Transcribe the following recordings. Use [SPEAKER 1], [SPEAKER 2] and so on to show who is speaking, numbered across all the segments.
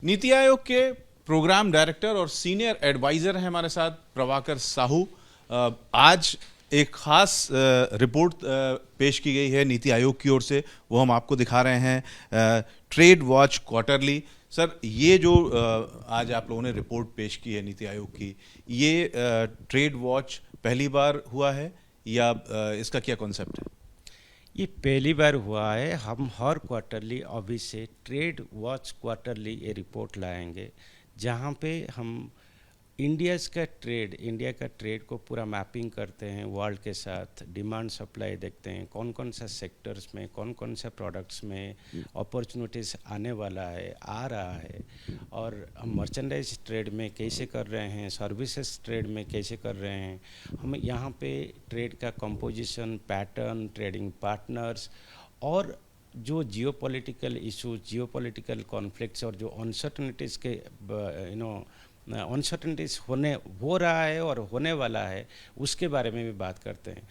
[SPEAKER 1] नीति आयोग के programme director और senior adviser हैं हमारे साथ प्रभाकर साहू। आज एक खास रिपोर्ट पेश की गई है नीति आयोग की ओर से, वो हम आपको दिखा रहे हैं। Trade watch quarterly. सर, ये जो आज आप लोगों ने रिपोर्ट पेश की है नीति आयोग की, ये ट्रेड वॉच पहली बार हुआ है या इसका क्या कॉन्सेप्ट है?
[SPEAKER 2] ये पहली बार हुआ है। हम हर क्वार्टरली अभी से ट्रेड वॉच क्वार्टरली ये रिपोर्ट लाएंगे, जहाँ पे हम इंडिया का ट्रेड को पूरा मैपिंग करते हैं वर्ल्ड के साथ। डिमांड सप्लाई देखते हैं, कौन कौन सा सेक्टर्स में, कौन कौन सा प्रोडक्ट्स में अपॉर्चुनिटीज़ आने वाला है, आ रहा है, और हम मर्चेंडाइज ट्रेड में कैसे कर रहे हैं, सर्विसेज ट्रेड में कैसे कर रहे हैं। हम यहाँ पे ट्रेड का कंपोजिशन, पैटर्न, ट्रेडिंग पार्टनर्स और जो जियोपॉलिटिकल इशूज, जियोपॉलिटिकल कॉन्फ्लिक्ट्स और जो अनसर्टनिटीज़ के अनसर्टनिटीज हो रहा है और होने वाला है, उसके बारे में भी बात करते हैं।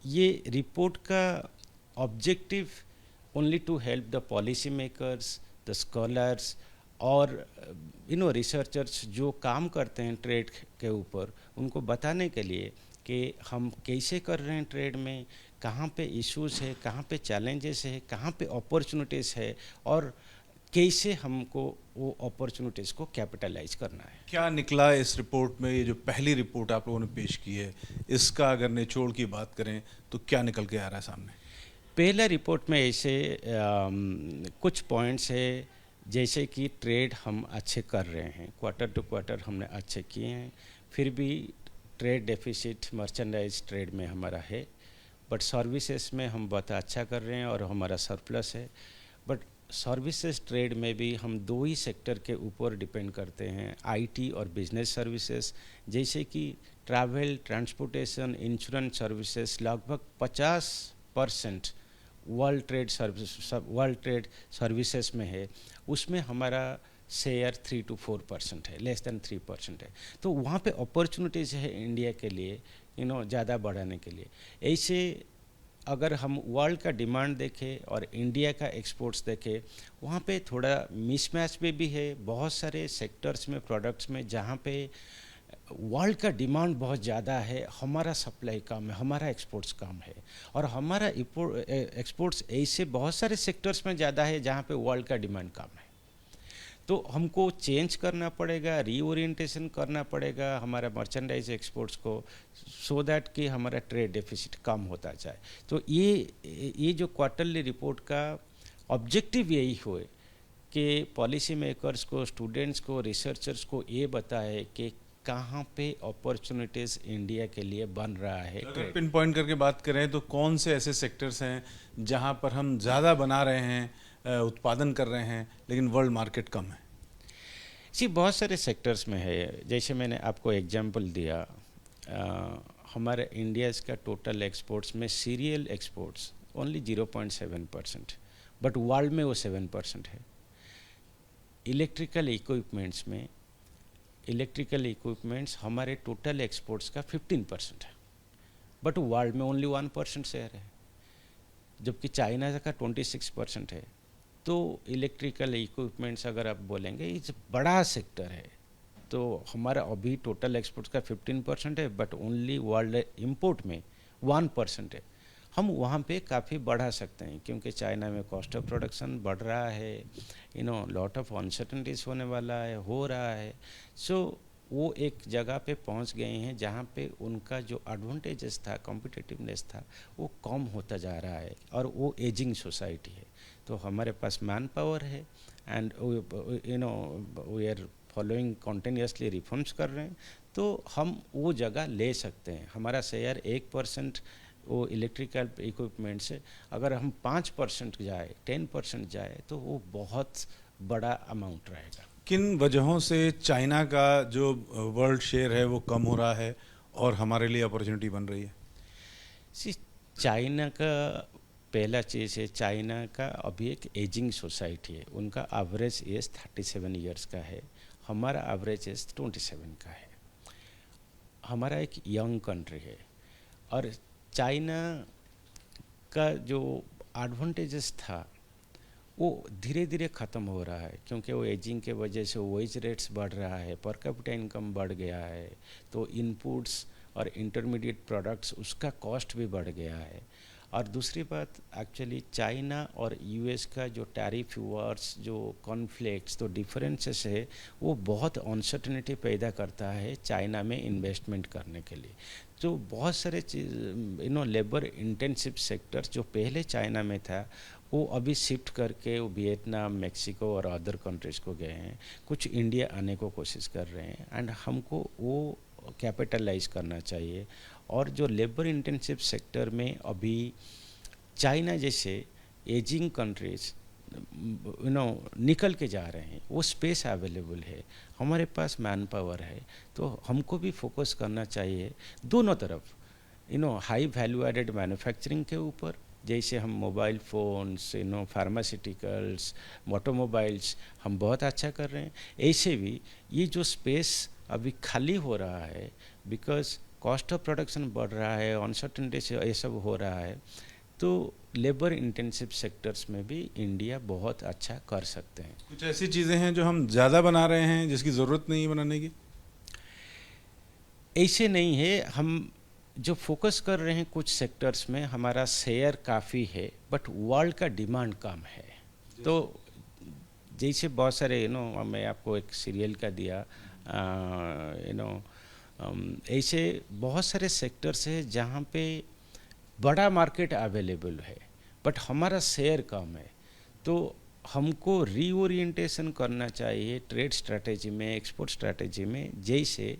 [SPEAKER 2] ये रिपोर्ट का objective only to help the policy makers, the scholars और रिसर्चर्स जो काम करते हैं ट्रेड के ऊपर, उनको बताने के लिए कि हम कैसे कर रहे हैं ट्रेड में, कहाँ पे इश्यूज है, कहाँ पे चैलेंजेस है, कहाँ पे अपॉर्चुनिटीज़ है, और कैसे हमको वो अपॉर्चुनिटीज़ को कैपिटलाइज करना है।
[SPEAKER 1] क्या निकला इस रिपोर्ट में? ये जो पहली रिपोर्ट आप लोगों ने पेश की है, इसका अगर निचोड़ की बात करें तो क्या निकल के आ रहा है सामने?
[SPEAKER 2] पहला रिपोर्ट में ऐसे कुछ पॉइंट्स है, जैसे कि ट्रेड हम अच्छे कर रहे हैं, क्वार्टर टू क्वार्टर हमने अच्छे किए हैं, फिर भी ट्रेड डेफिसिट मर्चेंडाइज ट्रेड में हमारा है, बट सर्विसेज में हम बहुत अच्छा कर रहे हैं और हमारा सरप्लस है। बट सर्विसेज ट्रेड में भी हम दो ही सेक्टर के ऊपर डिपेंड करते हैं, आईटी और बिजनेस सर्विसेज। जैसे कि ट्रैवल, ट्रांसपोर्टेशन, इंश्योरेंस सर्विसेज लगभग 50% वर्ल्ड ट्रेड सर्विसेज में है। उसमें हमारा शेयर 3 to 4% है, लेस देन 3% है। तो वहाँ पे अपॉर्चुनिटीज़ है इंडिया के लिए, ज़्यादा बढ़ाने के लिए। ऐसे अगर हम वर्ल्ड का डिमांड देखें और इंडिया का एक्सपोर्ट्स देखें, वहाँ पे थोड़ा मिसमैच में भी है बहुत सारे सेक्टर्स में, प्रोडक्ट्स में, जहाँ पे वर्ल्ड का डिमांड बहुत ज़्यादा है, हमारा सप्लाई कम है, हमारा एक्सपोर्ट्स कम है। और हमारा एक्सपोर्ट्स ऐसे बहुत सारे सेक्टर्स में ज़्यादा है जहाँ पे वर्ल्ड का डिमांड कम है। तो हमको चेंज करना पड़ेगा, रीओरिएंटेशन करना पड़ेगा हमारा मर्चेंडाइज एक्सपोर्ट्स को, सो दैट कि हमारा ट्रेड डेफिसिट कम होता जाए। तो ये जो क्वार्टरली रिपोर्ट का ऑब्जेक्टिव यही हुए कि पॉलिसी मेकर्स को, स्टूडेंट्स को, रिसर्चर्स को ये बताए कि कहाँ पे अपॉर्चुनिटीज़ इंडिया के लिए बन रहा है।
[SPEAKER 1] अगर पिन पॉइंट करके बात करें तो कौन से ऐसे सेक्टर्स हैं जहां पर हम ज़्यादा बना रहे हैं, उत्पादन कर रहे हैं, लेकिन वर्ल्ड मार्केट कम है?
[SPEAKER 2] बहुत सारे सेक्टर्स में है। जैसे मैंने आपको एग्जांपल दिया, हमारे इंडिया का टोटल एक्सपोर्ट्स में serial exports only 0.7%, but world में वो 7% है। इलेक्ट्रिकल इक्विपमेंट्स हमारे टोटल एक्सपोर्ट्स का 15% है, बट वर्ल्ड में ओनली 1% शेयर है, जबकि चाइना का 26% है। तो इलेक्ट्रिकल इक्विपमेंट्स अगर आप बोलेंगे, ये बड़ा सेक्टर है। तो हमारा अभी टोटल एक्सपोर्ट्स का 15% है, बट ओनली वर्ल्ड इंपोर्ट में 1% है। हम वहाँ पे काफ़ी बढ़ा सकते हैं, क्योंकि चाइना में कॉस्ट ऑफ प्रोडक्शन बढ़ रहा है, लॉट ऑफ अनसर्टनिटीज़ होने वाला है, हो रहा है। सो वो एक जगह पे पहुंच गए हैं जहां पे उनका जो एडवांटेजेस था, कॉम्पिटिटिवनेस था, वो कम होता जा रहा है, और वो एजिंग सोसाइटी है। तो हमारे पास मैन पावर है, and we are following continuously reforms कर रहे हैं, तो हम वो जगह ले सकते हैं। हमारा शेयर 1% वो इलेक्ट्रिकल इक्विपमेंट से अगर हम 5% जाए, 10% जाए, तो वो बहुत बड़ा अमाउंट रहेगा।
[SPEAKER 1] किन वजहों से चाइना का जो वर्ल्ड शेयर है वो कम हो रहा है और हमारे लिए अपॉर्चुनिटी बन रही है?
[SPEAKER 2] चाइना का पहला चीज़ है, चाइना का अभी एक एजिंग सोसाइटी है। उनका एवरेज एज 37 ईयर्स का है, हमारा एवरेज एज 27 का है। हमारा एक यंग कंट्री है, और चाइना का जो एडवांटेजेस था वो धीरे धीरे ख़त्म हो रहा है, क्योंकि वो एजिंग के वजह से वेज रेट्स बढ़ रहा है, पर कैपिटा इनकम बढ़ गया है, तो इनपुट्स और इंटरमीडिएट प्रोडक्ट्स उसका कॉस्ट भी बढ़ गया है। और दूसरी बात, एक्चुअली चाइना और यूएस का जो टैरिफ वॉर्स, जो कॉन्फ्लिक्ट्स, तो डिफरेंसेस है, वो बहुत अनसर्टेनिटी पैदा करता है चाइना में इन्वेस्टमेंट करने के लिए। तो बहुत सारे चीज़ लेबर इंटेंसिव सेक्टर्स जो पहले चाइना में था, वो अभी शिफ्ट करके वो वियतनाम, मेक्सिको और अदर कंट्रीज़ को गए हैं, कुछ इंडिया आने को कोशिश कर रहे हैं, एंड हमको वो कैपिटलाइज करना चाहिए। और जो लेबर इंटेंसिव सेक्टर में अभी चाइना जैसे एजिंग कंट्रीज निकल के जा रहे हैं, वो स्पेस अवेलेबल है, हमारे पास मैन पावर है, तो हमको भी फोकस करना चाहिए दोनों तरफ, हाई वैल्यू एडेड मैन्युफैक्चरिंग के ऊपर, जैसे हम मोबाइल फ़ोन्स, फार्मास्यूटिकल्स, ऑटोमोबाइल्स हम बहुत अच्छा कर रहे हैं। ऐसे भी ये जो स्पेस अभी खाली हो रहा है, बिकॉज कॉस्ट ऑफ प्रोडक्शन बढ़ रहा है, अनसर्टेनिटी से ये सब हो रहा है, तो लेबर इंटेंसिव सेक्टर्स में भी इंडिया बहुत अच्छा कर सकते हैं।
[SPEAKER 1] कुछ ऐसी चीज़ें हैं जो हम ज़्यादा बना रहे हैं जिसकी ज़रूरत नहीं है बनाने की?
[SPEAKER 2] ऐसे नहीं है, हम जो फोकस कर रहे हैं कुछ सेक्टर्स में हमारा शेयर काफ़ी है, बट वर्ल्ड का डिमांड कम है। तो जैसे बहुत सारे मैं आपको एक सीरियल का दिया, ऐसे बहुत सारे सेक्टर्स है जहाँ पे बड़ा मार्केट अवेलेबल है, बट हमारा शेयर कम है। तो हमको रीओरिएंटेशन करना चाहिए ट्रेड स्ट्रैटेजी में, एक्सपोर्ट स्ट्रैटेजी में, जैसे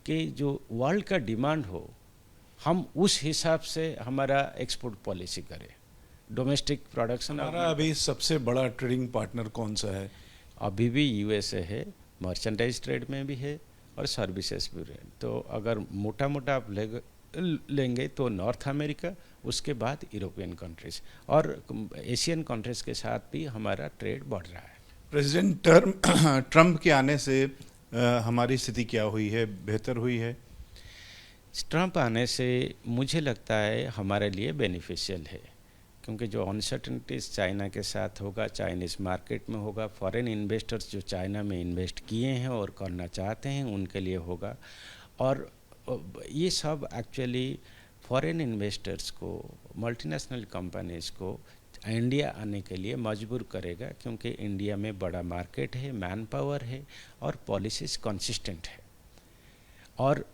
[SPEAKER 2] कि जो वर्ल्ड का डिमांड हो, हम उस हिसाब से हमारा एक्सपोर्ट पॉलिसी करें, डोमेस्टिक प्रोडक्शन।
[SPEAKER 1] हमारा अभी सबसे बड़ा ट्रेडिंग पार्टनर कौन सा है?
[SPEAKER 2] अभी भी यूएसए है, मर्चेंडाइज ट्रेड में भी है और सर्विसेज भी है। तो अगर मोटा मोटा आप लेंगे तो नॉर्थ अमेरिका, उसके बाद यूरोपियन कंट्रीज और एशियन कंट्रीज के साथ भी हमारा ट्रेड बढ़ रहा है।
[SPEAKER 1] प्रेसिडेंट ट्रम्प के आने से हमारी स्थिति क्या हुई है? बेहतर हुई है?
[SPEAKER 2] ट्रम्प आने से मुझे लगता है हमारे लिए बेनिफिशियल है, क्योंकि जो अनसर्टेनिटीज़ चाइना के साथ होगा, चाइनीज़ मार्केट में होगा, फॉरेन इन्वेस्टर्स जो चाइना में इन्वेस्ट किए हैं और करना चाहते हैं उनके लिए होगा। और ये सब एक्चुअली फॉरेन इन्वेस्टर्स को, मल्टीनेशनल कंपनीज़ को इंडिया आने के लिए मजबूर करेगा, क्योंकि इंडिया में बड़ा मार्केट है, मैन पावर है और पॉलिसीज़ कंसिस्टेंट है। और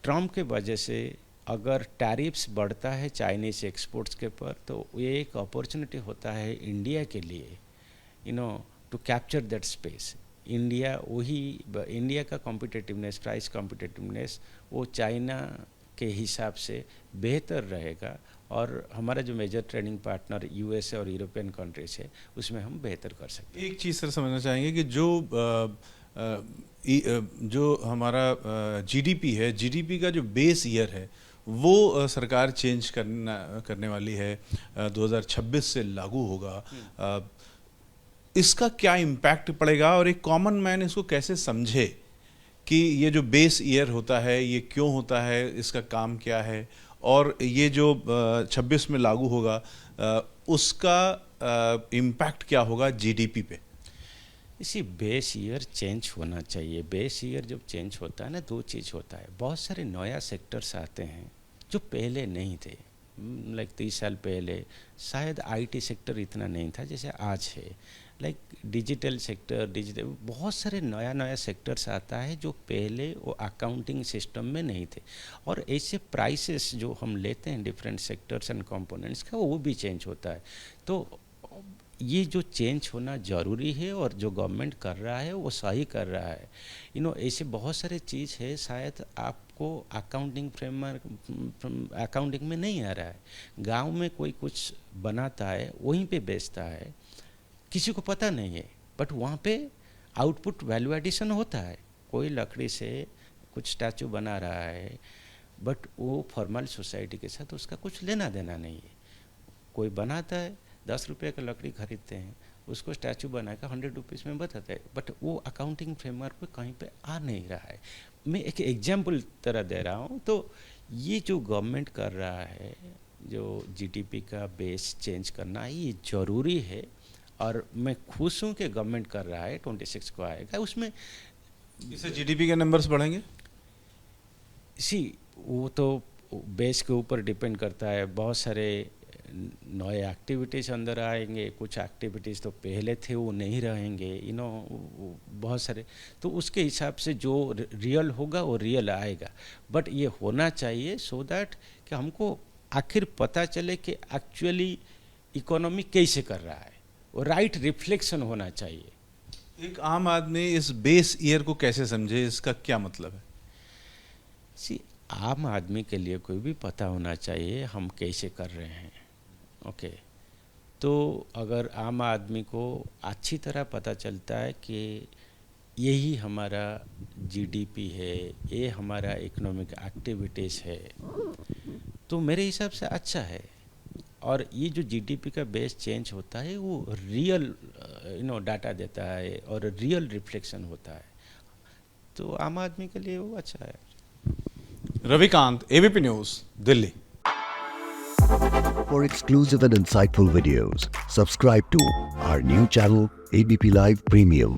[SPEAKER 2] ट्रम्प के वजह से अगर टैरिफ्स बढ़ता है चाइनीज़ एक्सपोर्ट्स के पर, तो ये एक अपॉर्चुनिटी होता है इंडिया के लिए, to capture that space. India का कॉम्पिटिटिवनेस, प्राइस कॉम्पिटिटिवनेस, वो चाइना के हिसाब से बेहतर रहेगा, और हमारा जो मेजर ट्रेडिंग पार्टनर यूएसए और यूरोपियन कंट्रीज है, उसमें हम बेहतर कर सकते हैं।
[SPEAKER 1] एक चीज़ सर समझना चाहेंगे कि जो हमारा जीडीपी है, जीडीपी का जो बेस ईयर है, वो सरकार चेंज करने वाली है, 2026 से लागू होगा। इसका क्या इम्पैक्ट पड़ेगा और एक कॉमन मैन इसको कैसे समझे कि ये जो बेस ईयर होता है ये क्यों होता है, इसका काम क्या है, और ये जो 26 में लागू होगा उसका इम्पैक्ट क्या होगा जीडीपी पे?
[SPEAKER 2] इसी बेस ईयर चेंज होना चाहिए। बेस ईयर जब चेंज होता है ना, दो चीज़ होता है, बहुत सारे नया सेक्टर्स आते हैं जो पहले नहीं थे। लाइक 30 साल पहले शायद आईटी सेक्टर इतना नहीं था जैसे आज है। लाइक डिजिटल बहुत सारे नया सेक्टर्स आता है जो पहले वो अकाउंटिंग सिस्टम में नहीं थे। और ऐसे प्राइसेस जो हम लेते हैं डिफरेंट सेक्टर्स एंड कंपोनेंट्स का, वो भी चेंज होता है। तो ये जो चेंज होना ज़रूरी है, और जो गवर्नमेंट कर रहा है वो सही कर रहा है। ऐसे बहुत सारे चीज़ है शायद आपको अकाउंटिंग फ्रेमवर्क, अकाउंटिंग में नहीं आ रहा है। गांव में कोई कुछ बनाता है, वहीं पे बेचता है, किसी को पता नहीं है, बट वहाँ पे आउटपुट वैल्यू एडिशन होता है। कोई लकड़ी से कुछ स्टैचू बना रहा है, बट वो फॉर्मल सोसाइटी के साथ उसका कुछ लेना देना नहीं है। कोई बनाता है, 10 रुपये का लकड़ी खरीदते हैं, उसको स्टैचू बनाकर 100 रुपीज़ में बताता है, बट वो अकाउंटिंग फ्रेमवर्क पे कहीं पे आ नहीं रहा है। मैं एक एग्जाम्पल तरह दे रहा हूँ। तो ये जो गवर्नमेंट कर रहा है, जो जीडीपी का बेस चेंज करना है, ये ज़रूरी है। और मैं खुश हूँ कि गवर्नमेंट कर रहा है, 26 को आएगा। उसमें
[SPEAKER 1] इससे जीडीपी के नंबर्स बढ़ेंगे?
[SPEAKER 2] वो तो बेस के ऊपर डिपेंड करता है। बहुत सारे नए एक्टिविटीज़ अंदर आएंगे, कुछ एक्टिविटीज़ तो पहले थे वो नहीं रहेंगे, बहुत सारे, तो उसके हिसाब से जो रियल होगा वो रियल आएगा। बट ये होना चाहिए सो दैट कि हमको आखिर पता चले कि एक्चुअली इकोनॉमी कैसे कर रहा है, वो राइट रिफ्लेक्शन होना चाहिए।
[SPEAKER 1] एक आम आदमी इस बेस ईयर को कैसे समझे, इसका क्या मतलब है?
[SPEAKER 2] आम आदमी के लिए कोई भी पता होना चाहिए हम कैसे कर रहे हैं। ओके, तो अगर आम आदमी को अच्छी तरह पता चलता है कि यही हमारा जीडीपी है, ये हमारा इकोनॉमिक एक्टिविटीज़ है, तो मेरे हिसाब से अच्छा है। और ये जो जीडीपी का बेस चेंज होता है वो रियल डाटा देता है और रियल रिफ्लेक्शन होता है, तो आम आदमी के लिए वो अच्छा है।
[SPEAKER 1] Ravikant, ABP news, Delhi.
[SPEAKER 3] For exclusive and insightful videos, subscribe to our new channel ABP Live Premium.